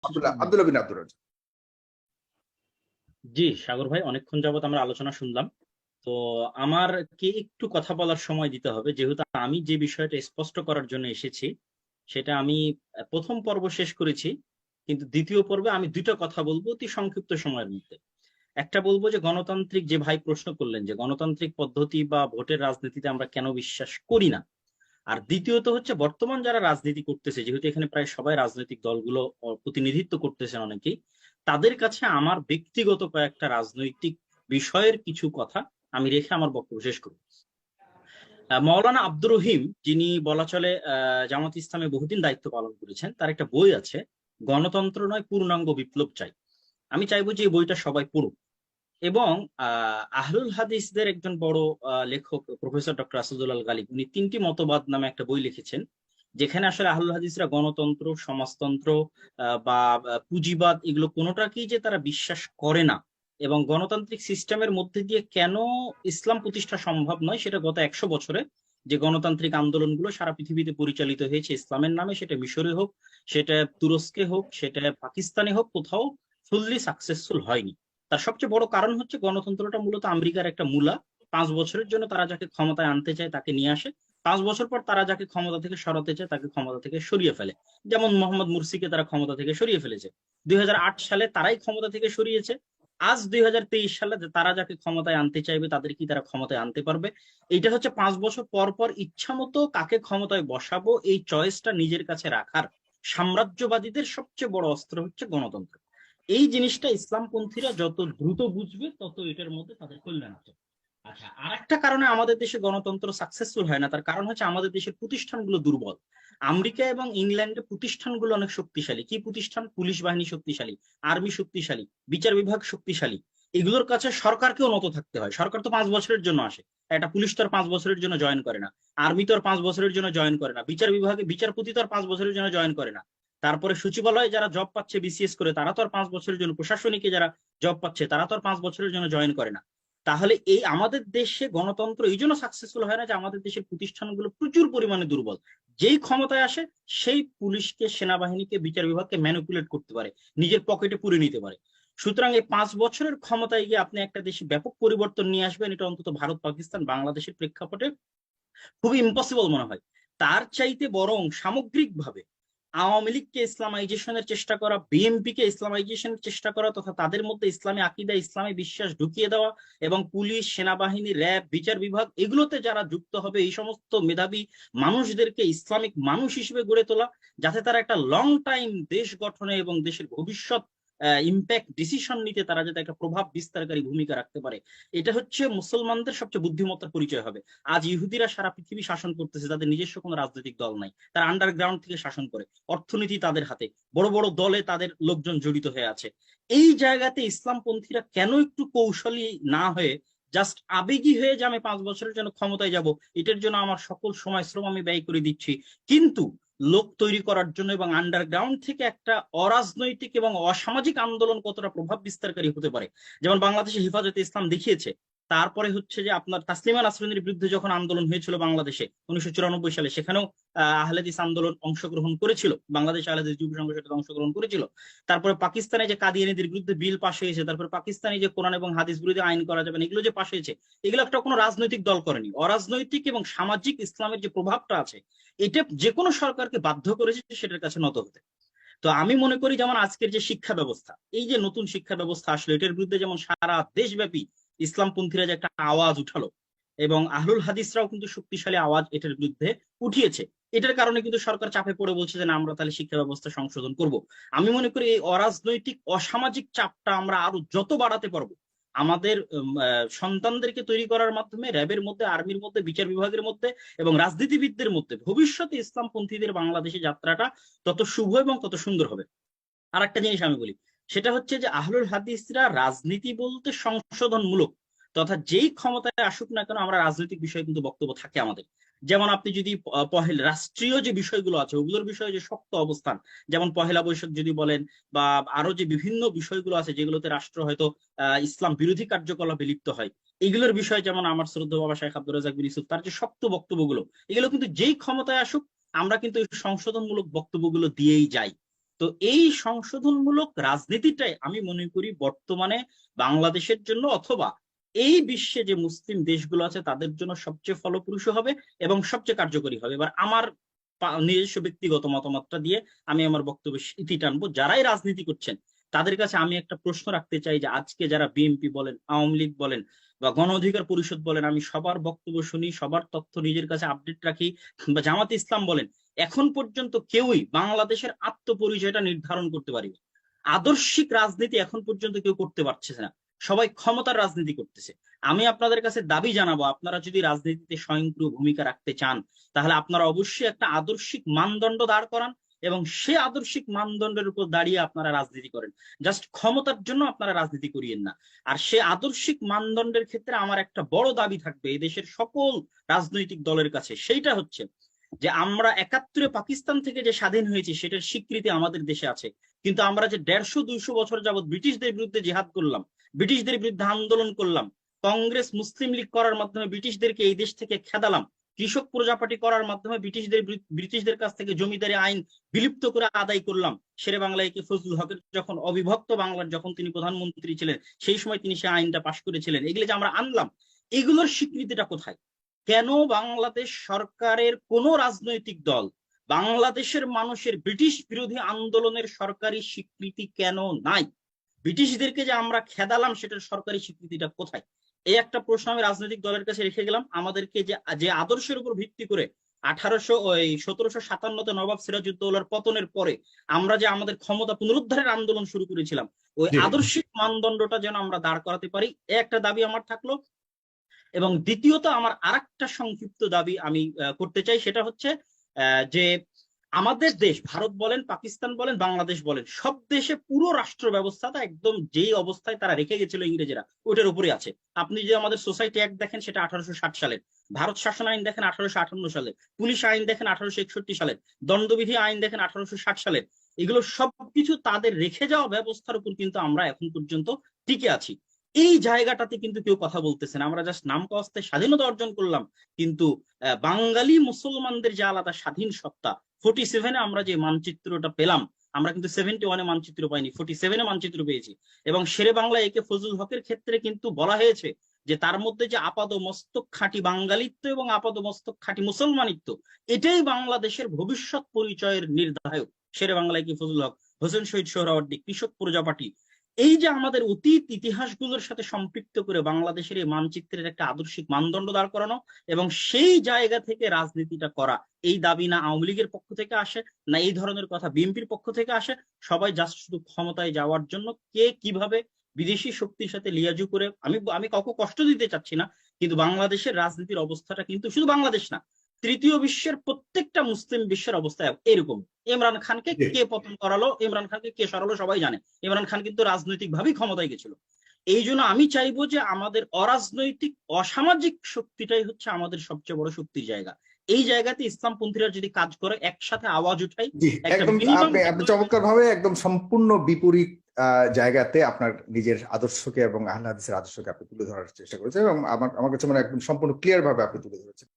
আব্দুল্লাহ আব্দুল্লাহ বিন আব্দুর রাজ্জাক। জি সাগর ভাই, অনেকক্ষণ যাবত আমরা আলোচনা শুনলাম। তো আমার কি একটু কথা বলার সময় দিতে হবে, যেহেতু আমি যে বিষয়টা স্পষ্ট করার জন্য এসেছি সেটা আমি প্রথম পর্ব শেষ করেছি, কিন্তু দ্বিতীয় পর্বে আমি দুইটা কথা বলবো অতি সংক্ষিপ্ত সময়ের মধ্যে। একটা বলবো যে গণতান্ত্রিক, যে ভাই প্রশ্ন করলেন যে গণতান্ত্রিক পদ্ধতি বা ভোটের রাজনীতিতে আমরা কেন বিশ্বাস করি না। আর দ্বিতীয়ত হচ্ছে বর্তমান যারা রাজনীতি করতেছে, যেহেতু এখানে প্রায় সবাই রাজনৈতিক দলগুলো প্রতিনিধিত্ব করতেছেন অনেকেই, তাদের কাছে আমার ব্যক্তিগত কয়েকটা রাজনৈতিক বিষয়ের কিছু কথা আমি রেখে আমার বক্তব্য শেষ করব। মৌলানা আব্দুর রহিম, যিনি বলা চলে জামাত ইসলামে বহুদিন দায়িত্ব পালন করেছেন, তার একটা বই আছে, গণতন্ত্র নয় পূর্ণাঙ্গ বিপ্লব চাই। আমি চাইবো যে এই বইটা সবাই পড়ুক। এবং আহলুল হাদিসদের একজন বড় লেখক প্রফেসর ডক্টর আসাদুল আল গালিব, উনি তিনটি মতবাদ নামে একটা বই লিখেছেন, যেখানে আসলে আহলুল হাদিসরা গণতন্ত্র, সমাজতন্ত্র বা পুঁজিবাদ এগুলো কোনোটাকেই যে তারা বিশ্বাস করে না, এবং গণতান্ত্রিক সিস্টেমের মধ্যে দিয়ে কেন ইসলাম প্রতিষ্ঠা সম্ভব নয়, সেটা গত 100 বছরে যে গণতান্ত্রিক আন্দোলনগুলো সারা পৃথিবীতে পরিচালিত হয়েছে ইসলামের নামে, সেটা মিশরে হোক, সেটা তুরস্কে হোক, সেটা পাকিস্তানে হোক, কোথাও ফুললি সাকসেসফুল হয়নি। তার সবচেয়ে বড় কারণ হচ্ছে গণতন্ত্রটা মূলত আমেরিকার একটা মূলা। 5 বছরের জন্য তারা যাকে ক্ষমতায় আনতে চায় তাকে নিয়ে আসে, 5 বছর পর তারা যাকে ক্ষমতা থেকে সরাতে চায় তাকে ক্ষমতা থেকে সরিয়ে ফেলে। যেমন মোহাম্মদ মুরসিকে তারা ক্ষমতা থেকে সরিয়ে ফেলেছে, 2008 সালে তারাই ক্ষমতা থেকে সরিয়েছে। আজ 2023 সালে তারা যাকে ক্ষমতায় আনতে চাইবে তাদের কি তারা ক্ষমতায় আনতে পারবে? এইটা হচ্ছে 5 বছর পর পর ইচ্ছা মতো কাকে ক্ষমতায় বসাবো এই চয়েসটা নিজের কাছে রাখার সাম্রাজ্যবাদীদের সবচেয়ে বড় অস্ত্র হচ্ছে গণতন্ত্র। এই জিনিসটা ইসলামপন্থীরা যত দ্রুত বুঝবে তত এটার মধ্যে তাদের কল্যাণ হবে। আচ্ছা, আর একটা কারণে আমাদের দেশে গণতন্ত্র সাকসেসফুল হয় না, তার কারণ হচ্ছে আমাদের দেশের প্রতিষ্ঠানগুলো দুর্বল। আমেরিকা এবং ইংল্যান্ডে প্রতিষ্ঠানগুলো অনেক শক্তিশালী। কি প্রতিষ্ঠান? পুলিশ বাহিনী শক্তিশালী, আর্মি শক্তিশালী, বিচার বিভাগ শক্তিশালী। এগুলোর কাছে সরকারকেও নত থাকতে হয়। সরকার তো 5 বছরের জন্য আসে, একটা পুলিশ তো আর 5 বছরের জন্য জয়েন করে না, আর্মি তো আর 5 বছরের জন্য জয়েন করে না, বিচার বিভাগে বিচারপতি তো আর 5 বছরের জন্য জয়েন করে না। তারপরে সচিবালয়ে যারা জব পাচ্ছে বিসিএস করে, তারা তো আর 5 বছরের জন্য, প্রশাসনিকে যারা জব পাচ্ছে তারা তো আর 5 বছরের জন্য জয়েন করে না। তাহলে এই আমাদের দেশে গণতন্ত্র এই জন্য সাকসেসফুল হয় না যে আমাদের দেশের প্রতিষ্ঠানগুলো প্রচুর পরিমাণে দুর্বল। যেই ক্ষমতায় আসে সেই পুলিশকে, সেনাবাহিনীকে, বিচার বিভাগকে ম্যানিপুলেট করতে পারে, নিজের পকেটে পুরে নিতে পারে। সুতরাং এই 5 বছরের ক্ষমতায় গিয়ে আপনি একটা দেশে ব্যাপক পরিবর্তন নিয়ে আসবেন, এটা অন্তত ভারত, পাকিস্তান, বাংলাদেশের প্রেক্ষাপটে খুবই ইম্পসিবল মনে হয়। তার চাইতে বরং সামগ্রিকভাবে আওয়ামী লীগকে ইসলামাইজেশনের চেষ্টা করা, বিএনপি কে ইসলামাইজেশনের চেষ্টা করা, তথা তাদের মধ্যে ইসলামী আকীদা, ইসলামী বিশ্বাস ঢুকিয়ে দেওয়া, এবং পুলিশ, সেনাবাহিনী, র্যাব, বিচার বিভাগ এগুলোতে যারা যুক্ত হবে এই সমস্ত মেধাবী মানুষদেরকে ইসলামিক মানুষ হিসেবে গড়ে তোলা, যাতে তারা একটা লং টাইম দেশ গঠনে এবং দেশের ভবিষ্যৎ ইম্প্যাক্ট ডিসিশন নিতে তারা যাতে একটা প্রভাব বিস্তারকারী ভূমিকা রাখতে পারে। এটা হচ্ছে মুসলমানদের সবচেয়ে বুদ্ধিমত্তার পরিচয় হবে। আজ ইহুদিরা সারা পৃথিবী শাসন করতেছে, তাদের নিজস্ব কোনো রাজনৈতিক দল নাই, তারা আন্ডারগ্রাউন্ড থেকে শাসন করে, অর্থনীতি তাদের হাতে, বড় বড় দলে তাদের লোকজন জড়িত হয়ে আছে। এই জায়গাতে ইসলামপন্থীরা কেন একটু কৌশলী না হয়ে জাস্ট আবেগী হয়ে যে আমি 5 বছরের জন্য ক্ষমতায় যাব, এটার জন্য আমার সকল সময় শ্রম আমি ব্যয় করে দিচ্ছি, কিন্তু লোক তৈরি করার জন্য এবং আন্ডারগ্রাউন্ড থেকে একটা অরাজনৈতিক এবং অসামাজিক আন্দোলন কতটা প্রভাব বিস্তারকারী হতে পারে, যেমন বাংলাদেশে হেফাজতে ইসলাম দেখিয়েছে। তারপরে হচ্ছে যে আপনার তাসলিমা নাসরিনের বিরুদ্ধে যখন আন্দোলন হয়েছিল বাংলাদেশে 1994 সালে, সেখানেও আহলেদিস আন্দোলন অংশগ্রহণ করেছিল, বাংলাদেশ আহলেদিস যুব সংঘ সেটাতে অংশগ্রহণ করেছিল। তারপরে পাকিস্তানে যে কাদিয়ানীদের বিরুদ্ধে বিল পাশ হয়েছে, তারপরে পাকিস্তানে যে কোরআন এবং হাদিস বিরোধী আইন করা যাবে না, এগুলো যে পাশ হয়েছে, এগুলো একটা কোনো রাজনৈতিক দল করেনি। অরাজনৈতিক এবং সামাজিক ইসলামের যে প্রভাবটা আছে, এটা যে কোনো সরকারকে বাধ্য করেছে সেটার কাছে নত হতে। তো আমি মনে করি যেমন আজকের যে শিক্ষা ব্যবস্থা, এই যে নতুন শিক্ষা ব্যবস্থা আসলে, এটার বিরুদ্ধে যেমন সারা দেশব্যাপী ইসলামপন্থীরা যে একটা আওয়াজ উঠালো, এবং আহলুল হাদিসরাও কিন্তু শক্তিশালী আওয়াজ এটার বিরুদ্ধে উঠিয়েছে, এটার কারণে কিন্তু সরকার চাপে পড়ে বলছে যে না, আমরা তাহলে শিক্ষা ব্যবস্থা সংশোধন করব। আমি মনে করি এই অরাজনৈতিক অসামাজিক চাপটা আমরা আরো যত বাড়াতে পারবো, আমাদের সন্তানদেরকে তৈরি করার মাধ্যমে র্যাবের মধ্যে, আর্মির মধ্যে, বিচার বিভাগের মধ্যে এবং রাজনীতিবিদদের মধ্যে ভবিষ্যতে ইসলামপন্থীদের বাংলাদেশে যাত্রাটা তত শুভ এবং তত সুন্দর হবে। আর একটা জিনিস আমি বলি, সেটা হচ্ছে যে আহলুল হাদিসরা রাজনীতি বলতে সংশোধনমূলক, তথা যেই ক্ষমতায় আসুক না কেন আমরা রাজনৈতিক বিষয়ে কিন্তু বক্তব্য থাকে আমাদের। যেমন আপনি যদি রাষ্ট্রীয় যে বিষয়গুলো আছে ওগুলোর বিষয়ে যে শক্ত অবস্থান, যেমন পহেলা বৈশাখ যদি বলেন, বা আরো যে বিভিন্ন বিষয়গুলো আছে যেগুলোতে রাষ্ট্র হয়তো ইসলাম বিরোধী কার্যকলাপে লিপ্ত হয়, এগুলোর বিষয়ে যেমন আমার শ্রদ্ধেয় বাবা শেখ আব্দুর রাজ্জাক বিন ইউসুফ তার যে শক্ত বক্তব্যগুলো, এগুলো কিন্তু যেই ক্ষমতায় আসুক আমরা কিন্তু এই সংশোধনমূলক বক্তব্যগুলো দিয়েই যাই। তো তো এই সংশোধনমূলক রাজনীতিটাই আমি মনে করি বর্তমানে বাংলাদেশের জন্য অথবা এই বিশ্বে যে মুসলিম দেশগুলো আছে তাদের জন্য সবচেয়ে ফলপ্রসূ হবে এবং সবচেয়ে কার্যকরী হবে। এবার আমার নিজস্ব ব্যক্তিগত মতামতটা দিয়ে আমি আমার বক্তব্য ইতি টানবো। যারাই রাজনীতি করছেন তাদের কাছে আমি একটা প্রশ্ন রাখতে চাই যে আজকে যারা বিএনপি বলেন, আওয়ামী লীগ বলেন বা গণ অধিকার পরিষদ বলেন, আমি সবার বক্তব্য শুনি, সবার তথ্য নিজের কাছে আপডেট রাখি, বা জামাত ইসলাম বলেন, এখন পর্যন্ত কেউই বাংলাদেশের আত্মপরিচয়টা নির্ধারণ করতে পারেনি। আদর্শিক রাজনীতি এখন পর্যন্ত কেউ করতে পারছে না, সবাই ক্ষমতার রাজনীতি করতেছে। আমি আপনাদের কাছে দাবি জানাবো, আপনারা যদি রাজনীতিতে স্বয়ংক্রিয় ভূমিকা রাখতে চান তাহলে আপনারা অবশ্যই একটা আদর্শিক মানদণ্ড দাঁড় করান এবং সে আদর্শিক মানদণ্ডের উপর দাঁড়িয়ে আপনারা রাজনীতি করেন। জাস্ট ক্ষমতার জন্য আপনারা রাজনীতি করিয়েন না। আর সে আদর্শিক মানদণ্ডের ক্ষেত্রে আমার একটা বড় দাবি থাকবে এই দেশের সকল রাজনৈতিক দলের কাছে, সেইটা হচ্ছে যে আমরা ৭১-এ পাকিস্তান থেকে যে স্বাধীন হয়েছি সেটার স্বীকৃতি আমাদের দেশে আছে, কিন্তু আমরা যে ১৫০-২০০ বছর যাবৎ ব্রিটিশদের বিরুদ্ধে জিহাদ করলাম, ব্রিটিশদের বিরুদ্ধে আন্দোলন করলাম, কংগ্রেস মুসলিম লীগ করার মাধ্যমে ব্রিটিশদেরকে এই দেশ থেকে খেদালাম, কৃষক প্রজাপার্টি করার মাধ্যমে ব্রিটিশদের কাছ থেকে জমিদারি আইন বিলুপ্ত করে আদায় করলাম, শেরে বাংলা একে ফজলুল হকের যখন অবিভক্ত বাংলার যখন তিনি প্রধানমন্ত্রী ছিলেন সেই সময় তিনি সে আইনটা পাশ করেছিলেন, এগুলো যে আমরা আনলাম, এগুলোর স্বীকৃতিটা কোথায়? কেন বাংলাদেশ সরকারের কোন রাজনৈতিক দল বাংলাদেশের মানুষের ব্রিটিশ বিরোধী আন্দোলনের সরকারি স্বীকৃতি কেন নাই? ব্রিটিশদেরকে যে আমরা খেদালাম সেটার সরকারি স্বীকৃতিটা কোথায়? এই একটা প্রশ্ন আমি রাজনৈতিক দলের কাছে রেখে গেলাম। আমাদেরকে যে আদর্শের উপর ভিত্তি করে 1757-তে নবাব সিরাজউদ্দৌলার পতনের পরে আমরা যে আমাদের ক্ষমতা পুনরুদ্ধারের আন্দোলন শুরু করেছিলাম, ওই আদর্শিক মানদণ্ডটা যেন আমরা দাঁড় করাতে পারি, একটা দাবি আমার থাকলো। এবং দ্বিতীয়ত আমার আরেকটা সংক্ষিপ্ত দাবি আমি করতে চাই, সেটা হচ্ছে যে আমাদের দেশ, ভারত বলেন, পাকিস্তান বলেন, বাংলাদেশ বলেন, সব দেশে পুরো রাষ্ট্র ব্যবস্থাটা একদম যেই অবস্থায় তারা রেখে গেছিল ইংরেজেরা ওইটার উপরে আছে। আপনি যদি আমাদের সোসাইটি অ্যাক্ট দেখেন সেটা 1860 সালের, ভারত শাসন আইন দেখেন 1858 সালের, পুলিশ আইন দেখেন 1861 সালের, দণ্ডবিধি আইন দেখেন 1860 সালের, এগুলো সবকিছু তাদের রেখে যাওয়া ব্যবস্থার উপর কিন্তু আমরা এখন পর্যন্ত টিকে আছি। এই জায়গাটাতে কিন্তু কেউ কথা বলতেছে না। আমরা জাস্ট নাম কস্তে স্বাধীনতা অর্জন করলাম, কিন্তু বাঙালি মুসলমানদের যে আলাদা স্বাধীন সত্তা, 47-এ আমরা যে মানচিত্রটা পেলাম, আমরা কিন্তু 71-এ মানচিত্র পাইনি, 47-এ মানচিত্র পেয়েছি। এবং শেরে বাংলা একে ফজলুল হকের ক্ষেত্রে কিন্তু বলা হয়েছে যে তার মধ্যে যে আপাদ মস্তক খাঁটি বাঙালিত্ব এবং আপাদ মস্তক খাঁটি মুসলমানিত্ব, এটাই বাংলাদেশের ভবিষ্যৎ পরিচয়ের নির্ধারক। শেরে বাংলা একে ফজলুল হক, হোসেন শহীদ সোহরাওয়ার্দী, কৃষক প্রজাপার্টি, এই যে আমাদের অতীত ইতিহাসগুলোর সাথে সম্পৃক্ত করে বাংলাদেশের এই মানচিত্রের একটা আদর্শিক মানদণ্ড দাঁড় করানো এবং সেই জায়গা থেকে রাজনীতিটা করা, এই দাবি না আওয়ামী লীগের পক্ষ থেকে আসে না এই ধরনের কথা বিএনপির পক্ষ থেকে আসে। সবাই জাস্ট শুধু ক্ষমতায় যাওয়ার জন্য কে কিভাবে বিদেশি শক্তির সাথে লিয়াজু করে, আমি কাউকে কষ্ট দিতে চাচ্ছি না, কিন্তু বাংলাদেশের রাজনীতির অবস্থাটা কিন্তু শুধু বাংলাদেশ না, তৃতীয় বিশ্বের প্রত্যেকটা মুসলিম বিশ্বের অবস্থা এরকম। ইমরান খানকে কে পতন করালো, ইমরান খানকে কে সরালো সবাই জানে। ইমরান খান কিন্তু রাজনৈতিক ভাবেই ক্ষমতায় গেছিল। এই জন্য আমি চাইবো যে আমাদের অরাজনৈতিক অসামাজিক শক্তিটাই হচ্ছে আমাদের সবচেয়ে বড় শক্তির জায়গা। এই জায়গাতে ইসলামপন্থীরা যদি কাজ করে, একসাথে আওয়াজ উঠাই, একদম আপনি চমৎকার ভাবে একদম সম্পূর্ণ বিপরীত জায়গাতে আপনার নিজের আদর্শকে এবং আহলে হাদিসের আদর্শকে আপনি তুলে ধরার চেষ্টা করেছেন এবং আমার কাছে মনে হয় একদম সম্পূর্ণ ক্লিয়ার ভাবে আপনি তুলে ধরেছেন।